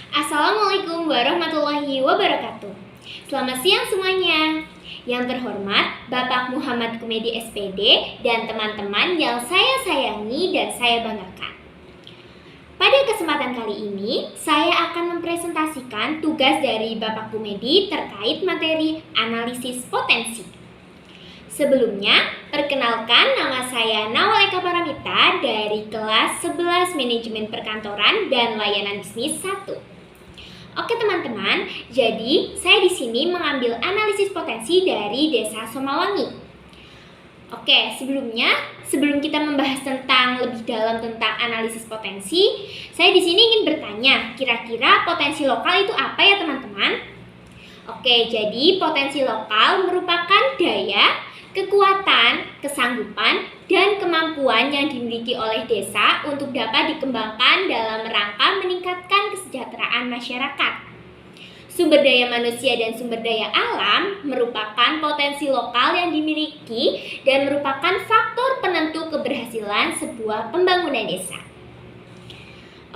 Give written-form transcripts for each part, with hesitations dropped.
Assalamualaikum warahmatullahi wabarakatuh. Selamat siang semuanya. Yang terhormat Bapak Muhammad Kumedi SPD dan teman-teman yang saya sayangi dan saya banggakan. Pada kesempatan kali ini, saya akan mempresentasikan tugas dari Bapak Kumedi terkait materi analisis potensi. Sebelumnya, perkenalkan nama saya Nawal Eka Paramita dari kelas 11 Manajemen Perkantoran dan Layanan Bisnis 1. Oke teman-teman, jadi saya di sini mengambil analisis potensi dari Desa Somawangi. Oke, sebelum kita membahas tentang lebih dalam tentang analisis potensi, saya di sini ingin bertanya, kira-kira potensi lokal itu apa ya teman-teman? Oke, jadi potensi lokal merupakan daya, kekuatan, kesanggupan, dan kemampuan yang dimiliki oleh desa untuk dapat dikembangkan dalam rangka meningkatkan kesejahteraan masyarakat. Sumber daya manusia dan sumber daya alam merupakan potensi lokal yang dimiliki dan merupakan faktor penentu keberhasilan sebuah pembangunan desa.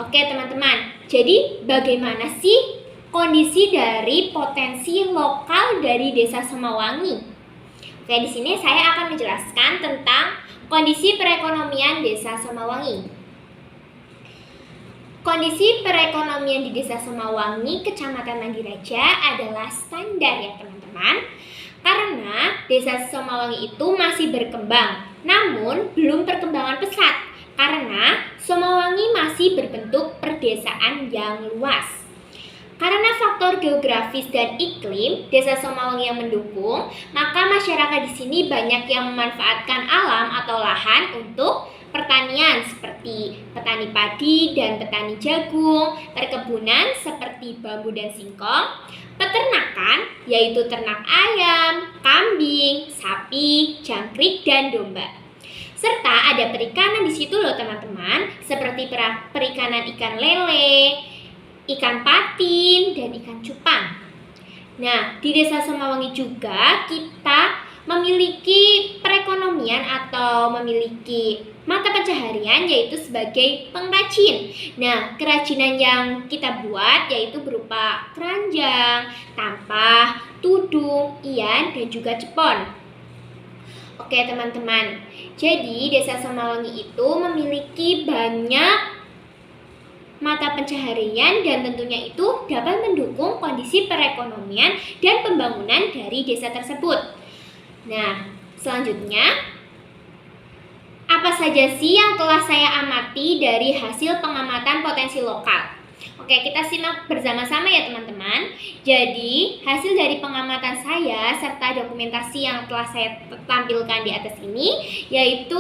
Oke teman-teman, jadi bagaimana sih kondisi dari potensi lokal dari Desa Somawangi? Oke, di sini saya akan menjelaskan tentang kondisi perekonomian Desa Somawangi. Kondisi perekonomian di Desa Somawangi, Kecamatan Mandiraja adalah standar ya teman-teman. Karena Desa Somawangi itu masih berkembang, namun belum perkembangan pesat. Karena Somawangi masih berbentuk perdesaan yang luas. Karena faktor geografis dan iklim Desa Somawangi yang mendukung, maka masyarakat di sini banyak yang memanfaatkan alam atau lahan untuk pertanian seperti petani padi dan petani jagung, perkebunan seperti bambu dan singkong, peternakan yaitu ternak ayam, kambing, sapi, jangkrik dan domba. Serta ada perikanan di situ loh teman-teman, seperti perikanan ikan lele, ikan patin, dan ikan cupang. Nah, di Desa Somawangi juga kita memiliki perekonomian atau memiliki mata pencaharian yaitu sebagai pengrajin. Nah, kerajinan yang kita buat yaitu berupa keranjang, tampah, tudung, ian, dan juga cepon. Oke teman-teman, jadi Desa Somawangi itu memiliki banyak mata pencaharian dan tentunya itu dapat mendukung kondisi perekonomian dan pembangunan dari desa tersebut. Nah, selanjutnya, apa saja sih yang telah saya amati dari hasil pengamatan potensi lokal? Oke, kita simak bersama-sama ya teman-teman. Jadi, hasil dari pengamatan saya serta dokumentasi yang telah saya tampilkan di atas ini yaitu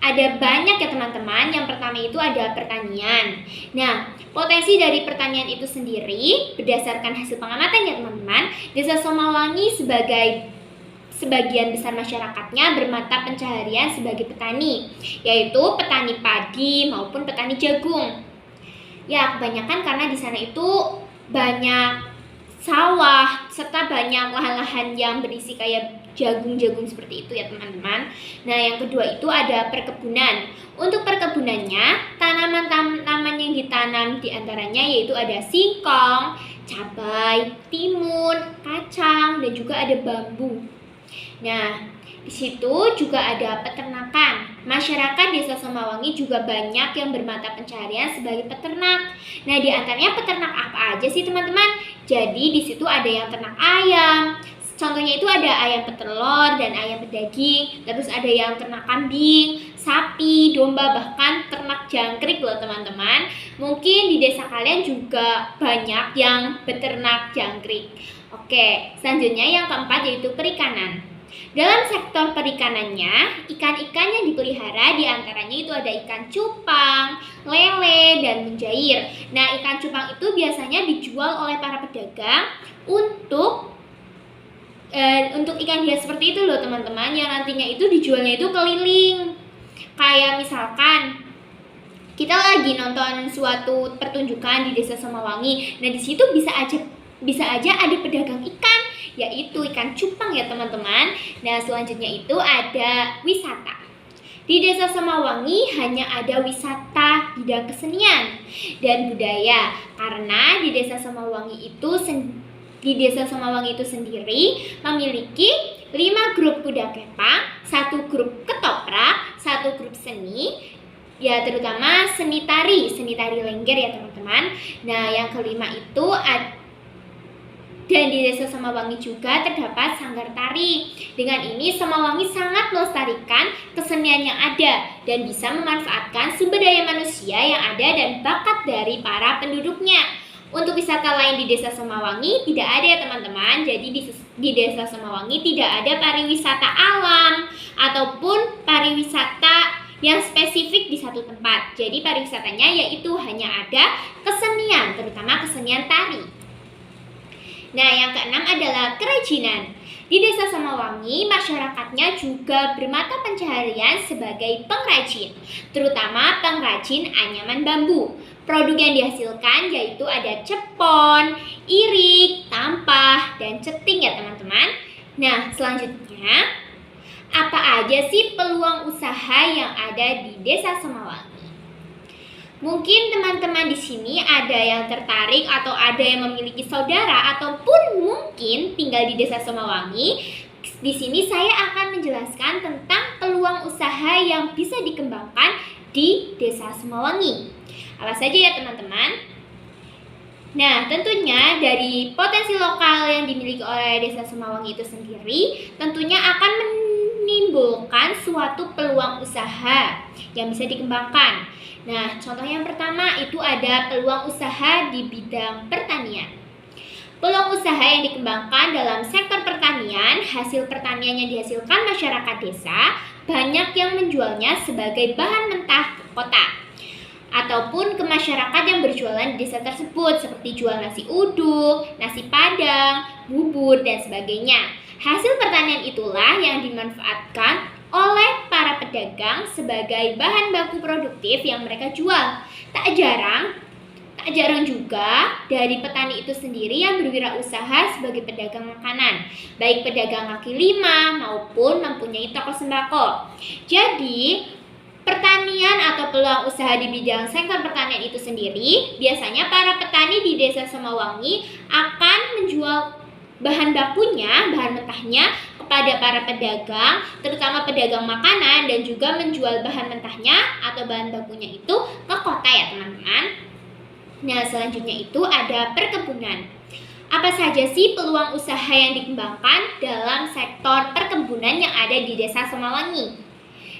ada banyak ya teman-teman. Yang pertama itu ada pertanian. Nah, potensi dari pertanian itu sendiri berdasarkan hasil pengamatan ya teman-teman, Desa Somawangi sebagian besar masyarakatnya bermata pencaharian sebagai petani, yaitu petani padi maupun petani jagung. Ya, kebanyakan karena di sana itu banyak sawah serta banyak lahan-lahan yang berisi kayak jagung-jagung seperti itu ya teman-teman. Nah, yang kedua itu ada perkebunan. Untuk perkebunannya, tanaman-tanaman yang ditanam diantaranya yaitu ada singkong, cabai, timun, kacang, dan juga ada bambu. Nah, di situ juga ada peternakan. Masyarakat Desa Somawangi juga banyak yang bermata pencaharian sebagai peternak. Nah, di antaranya peternak apa aja sih teman-teman? Jadi di situ ada yang ternak ayam. Contohnya itu ada ayam petelur dan ayam pedaging. Terus ada yang ternak kambing, sapi, domba, bahkan ternak jangkrik loh teman-teman. Mungkin di desa kalian juga banyak yang beternak jangkrik. Oke, selanjutnya yang keempat yaitu perikanan. Dalam sektor perikanannya, ikan-ikan yang dipelihara diantaranya itu ada ikan cupang, lele, dan mujair. Nah, ikan cupang itu biasanya dijual oleh para pedagang untuk ikan hias seperti itu loh teman-teman, yang nantinya itu dijualnya itu keliling. Kayak misalkan kita lagi nonton suatu pertunjukan di Desa Somawangi. Nah, di situ bisa aja ada pedagang ikan, yaitu ikan cupang ya teman-teman. Nah, selanjutnya itu ada wisata. Di Desa Semawangi hanya ada wisata bidang kesenian dan budaya, karena di Desa Semawangi itu sendiri memiliki 5 grup kuda kepang, 1 grup ketoprak, 1 grup seni, ya terutama seni tari lengger ya teman-teman. Nah, yang kelima itu dan di Desa Semawangi juga terdapat sanggar tari. Dengan ini Semawangi sangat melestarikan kesenian yang ada dan bisa memanfaatkan sumber daya manusia yang ada dan bakat dari para penduduknya. Untuk wisata lain di Desa Semawangi tidak ada ya teman-teman. Jadi di Desa Semawangi tidak ada pariwisata alam ataupun pariwisata yang spesifik di satu tempat. Jadi pariwisatanya yaitu hanya ada kesenian, terutama kesenian tari. Nah, yang keenam adalah kerajinan. Di Desa Semawangi, masyarakatnya juga bermata pencaharian sebagai pengrajin, terutama pengrajin anyaman bambu. Produk yang dihasilkan yaitu ada cepon, irik, tampah, dan ceting ya teman-teman. Nah, selanjutnya, apa aja sih peluang usaha yang ada di Desa Semawangi? Mungkin teman-teman di sini ada yang tertarik atau ada yang memiliki saudara ataupun mungkin tinggal di Desa Semawangi. Di sini saya akan menjelaskan tentang peluang usaha yang bisa dikembangkan di Desa Semawangi. Apa saja ya teman-teman? Nah, tentunya dari potensi lokal yang dimiliki oleh Desa Semawangi itu sendiri tentunya akan menimbulkan suatu peluang usaha yang bisa dikembangkan. Nah, contoh yang pertama itu ada peluang usaha di bidang pertanian. Peluang usaha yang dikembangkan dalam sektor pertanian, hasil pertanian yang dihasilkan masyarakat desa banyak yang menjualnya sebagai bahan mentah ke kota ataupun ke masyarakat yang berjualan di desa tersebut seperti jual nasi uduk, nasi padang, bubur, dan sebagainya. Hasil pertanian itulah yang dimanfaatkan oleh para pedagang sebagai bahan baku produktif yang mereka jual. Tak jarang juga dari petani itu sendiri yang berwirausaha sebagai pedagang makanan, baik pedagang kaki lima maupun mempunyai toko sembako. Jadi, pertanian atau peluang usaha di bidang sektor pertanian itu sendiri, biasanya para petani di Desa Semawangi akan menjual bahan bakunya, bahan mentahnya kepada para pedagang, terutama pedagang makanan, dan juga menjual bahan mentahnya atau bahan bakunya itu ke kota ya teman-teman. Nah, selanjutnya itu ada perkebunan. Apa saja sih peluang usaha yang dikembangkan dalam sektor perkebunan yang ada di Desa Semawangi?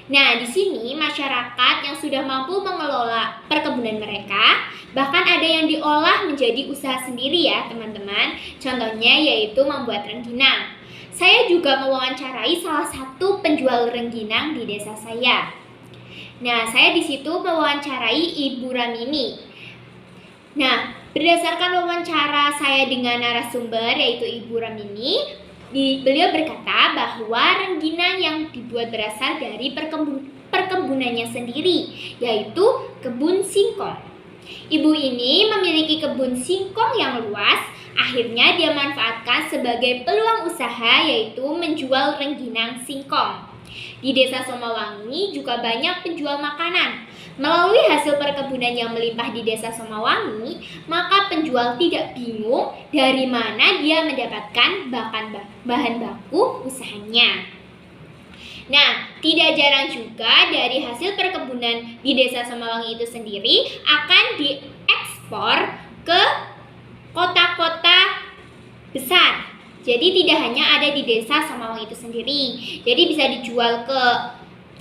Nah, di sini masyarakat yang sudah mampu mengelola perkebunan mereka, bahkan ada yang diolah menjadi usaha sendiri ya teman-teman. Contohnya yaitu membuat rengginang. Saya juga mewawancarai salah satu penjual rengginang di desa saya. Nah, saya di situ mewawancarai Ibu Ramini. Nah, berdasarkan wawancara saya dengan narasumber yaitu Ibu Ramini, beliau berkata bahwa rengginang yang dibuat berasal dari perkebunannya sendiri, yaitu kebun singkong. Ibu ini memiliki kebun singkong yang luas. Akhirnya dia manfaatkan sebagai peluang usaha yaitu menjual rengginang singkong. Di Desa Semawangi juga banyak penjual makanan. Melalui hasil perkebunan yang melimpah di Desa Semawangi, maka penjual tidak bingung dari mana dia mendapatkan bahan baku usahanya. Nah, tidak jarang juga dari hasil perkebunan di Desa Semawangi itu sendiri akan diekspor ke kota-kota besar. Jadi tidak hanya ada di Desa Semawangi itu sendiri. Jadi bisa dijual ke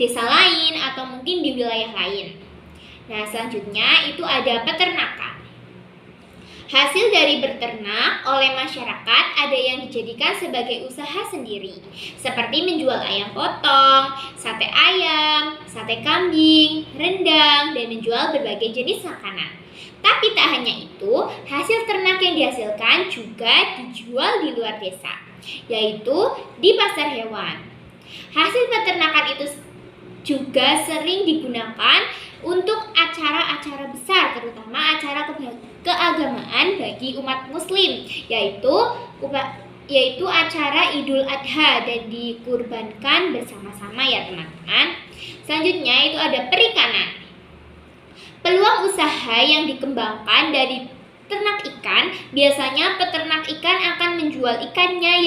desa lain atau mungkin di wilayah lain. Nah, selanjutnya itu ada peternakan. Hasil dari berternak oleh masyarakat ada yang dijadikan sebagai usaha sendiri, seperti menjual ayam potong, sate ayam, sate kambing, rendang, dan menjual berbagai jenis makanan. Tapi tak hanya itu, hasil ternak yang dihasilkan juga dijual di luar desa, yaitu di pasar hewan. Hasil peternakan itu juga sering digunakan untuk acara-acara besar, terutama acara keagamaan bagi umat muslim, yaitu yaitu acara Idul Adha dan dikurbankan bersama-sama ya teman-teman. Selanjutnya itu ada perikanan. Peluang usaha yang dikembangkan dari ternak ikan, biasanya peternak ikan akan menjual ikannya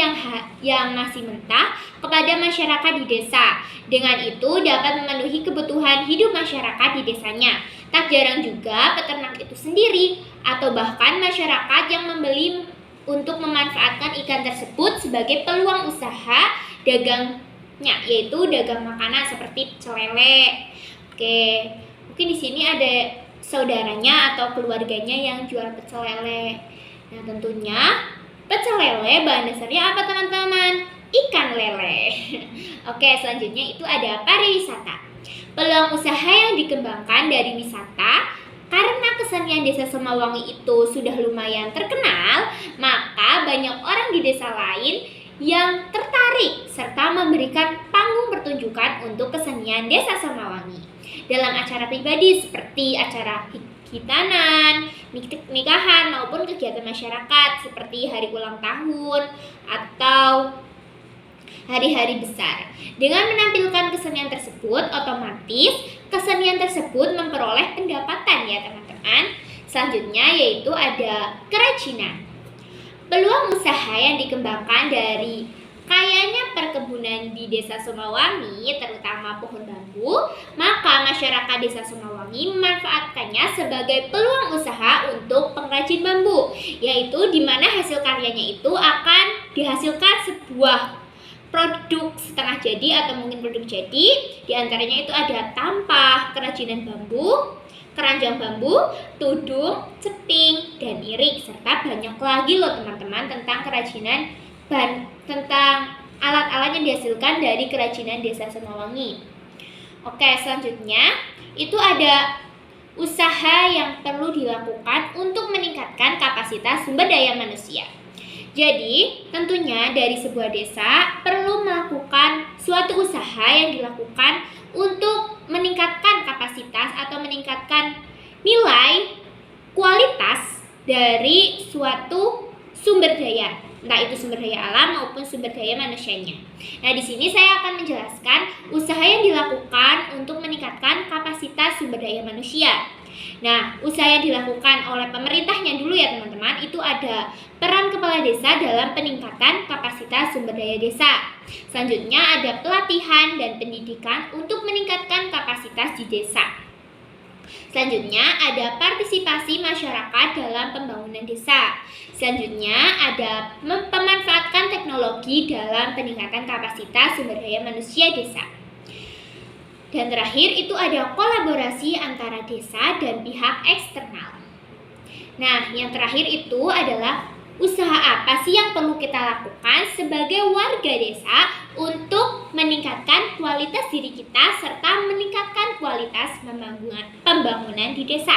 yang masih mentah kepada masyarakat di desa. Dengan itu dapat memenuhi kebutuhan hidup masyarakat di desanya. Tak jarang juga peternak itu sendiri atau bahkan masyarakat yang membeli untuk memanfaatkan ikan tersebut sebagai peluang usaha dagangnya, yaitu dagang makanan seperti pecel lele. Oke, mungkin di sini ada saudaranya atau keluarganya yang jual pecel lele. Nah, tentunya pecel lele bahan dasarnya apa teman-teman? Ikan lele. Oke, selanjutnya itu ada pariwisata. Peluang usaha yang dikembangkan dari wisata. Karena kesenian Desa Semawangi itu sudah lumayan terkenal, maka banyak orang di desa lain yang tertarik serta memberikan panggung pertunjukan untuk kesenian Desa Semawangi dalam acara pribadi seperti acara hitanan, nikahan maupun kegiatan masyarakat seperti hari ulang tahun atau hari-hari besar. Dengan menampilkan kesenian tersebut, otomatis kesenian tersebut memperoleh pendapatan ya teman-teman. Selanjutnya yaitu ada kerajinan. Peluang usaha yang dikembangkan dari kayanya perkebunan di Desa Semawangi, terutama pohon bambu, maka masyarakat Desa Semawangi memanfaatkannya sebagai peluang usaha untuk pengrajin bambu, yaitu di mana hasil karyanya itu akan dihasilkan sebuah produk setengah jadi atau mungkin produk jadi. Di antaranya itu ada tampah, kerajinan bambu, keranjang bambu, tudung, ceping, dan irik, serta banyak lagi loh teman-teman tentang kerajinan tentang alat-alat yang dihasilkan dari kerajinan Desa Semawangi. Oke, selanjutnya itu ada usaha yang perlu dilakukan untuk meningkatkan kapasitas sumber daya manusia. Jadi, tentunya dari sebuah desa perlu melakukan suatu usaha yang dilakukan untuk meningkatkan kapasitas atau meningkatkan nilai kualitas dari suatu sumber daya, entah itu sumber daya alam maupun sumber daya manusianya. Nah, di sini saya akan menjelaskan usaha yang dilakukan untuk meningkatkan kapasitas sumber daya manusia. Nah, usaha yang dilakukan oleh pemerintahnya dulu ya teman-teman, itu ada peran kepala desa dalam peningkatan kapasitas sumber daya desa. Selanjutnya ada pelatihan dan pendidikan untuk meningkatkan kapasitas di desa. Selanjutnya ada partisipasi masyarakat dalam pembangunan desa. Selanjutnya ada memanfaatkan teknologi dalam peningkatan kapasitas sumber daya manusia desa. Dan terakhir itu ada kolaborasi antara desa dan pihak eksternal. Nah, yang terakhir itu adalah usaha apa sih yang perlu kita lakukan sebagai warga desa untuk meningkatkan kualitas diri kita serta meningkatkan kualitas pembangunan di desa.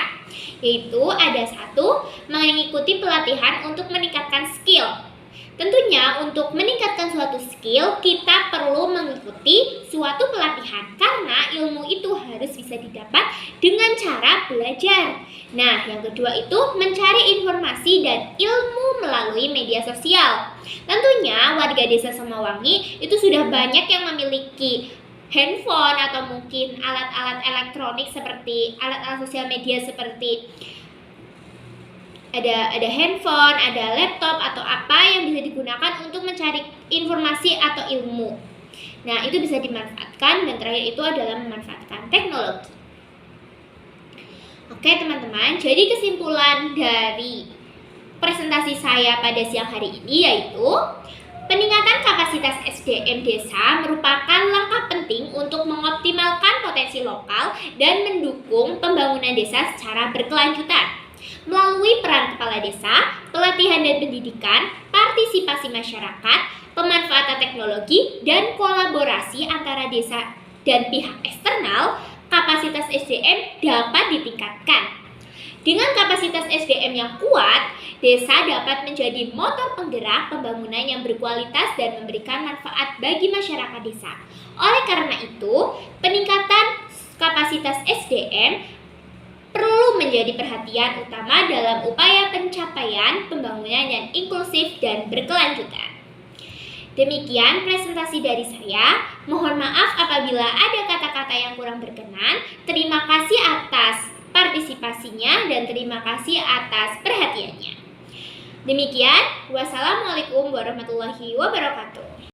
Yaitu ada satu, mengikuti pelatihan untuk meningkatkan skill. Tentunya untuk meningkatkan suatu skill kita perlu mengikuti suatu pelatihan karena ilmu itu harus bisa didapat dengan cara belajar. Nah, yang kedua itu mencari informasi dan ilmu melalui media sosial. Tentunya warga Desa Semawangi itu sudah banyak yang memiliki handphone atau mungkin alat-alat elektronik seperti alat-alat sosial media seperti ada handphone, ada laptop atau apa yang bisa digunakan untuk mencari informasi atau ilmu. Nah, itu bisa dimanfaatkan dan terakhir itu adalah memanfaatkan teknologi. Oke teman-teman, jadi kesimpulan dari presentasi saya pada siang hari ini yaitu peningkatan kapasitas SDM desa merupakan langkah penting untuk mengoptimalkan potensi lokal dan mendukung pembangunan desa secara berkelanjutan. Melalui peran kepala desa, pelatihan dan pendidikan, partisipasi masyarakat, pemanfaatan teknologi, dan kolaborasi antara desa dan pihak eksternal, kapasitas SDM dapat ditingkatkan. Dengan kapasitas SDM yang kuat, desa dapat menjadi motor penggerak pembangunan yang berkualitas dan memberikan manfaat bagi masyarakat desa. Oleh karena itu, peningkatan kapasitas SDM perlu menjadi perhatian utama dalam upaya pencapaian pembangunan yang inklusif dan berkelanjutan. Demikian presentasi dari saya. Mohon maaf apabila ada kata-kata yang kurang berkenan. Terima kasih atas partisipasinya dan terima kasih atas perhatiannya. Demikian, wassalamualaikum warahmatullahi wabarakatuh.